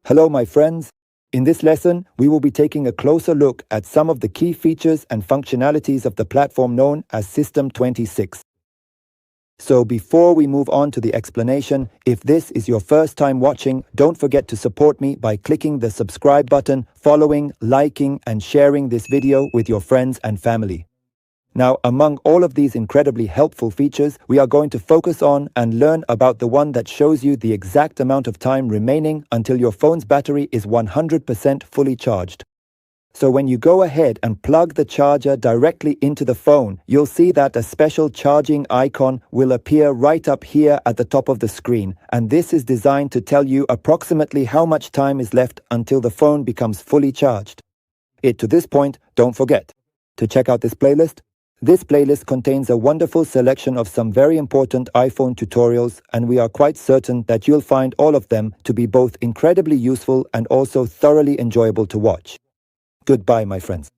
Hello, my friends. In this lesson, we will be taking a closer look at some of the key features and functionalities of the platform known as System 26. So before we move on to the explanation, if this is your first time watching, don't forget to support me by clicking the subscribe button, following, liking, and sharing this video with your friends and family. Now, among all of these incredibly helpful features, we are going to focus on and learn about the one that shows you the exact amount of time remaining until your phone's battery is 100% fully charged. So when you go ahead and plug the charger directly into the phone, you'll see that a special charging icon will appear right up here at the top of the screen, and this is designed to tell you approximately how much time is left until the phone becomes fully charged. To this point, don't forget to check out this playlist. This playlist contains a wonderful selection of some very important iPhone tutorials, and we are quite certain that you'll find all of them to be both incredibly useful and also thoroughly enjoyable to watch. Goodbye, my friends.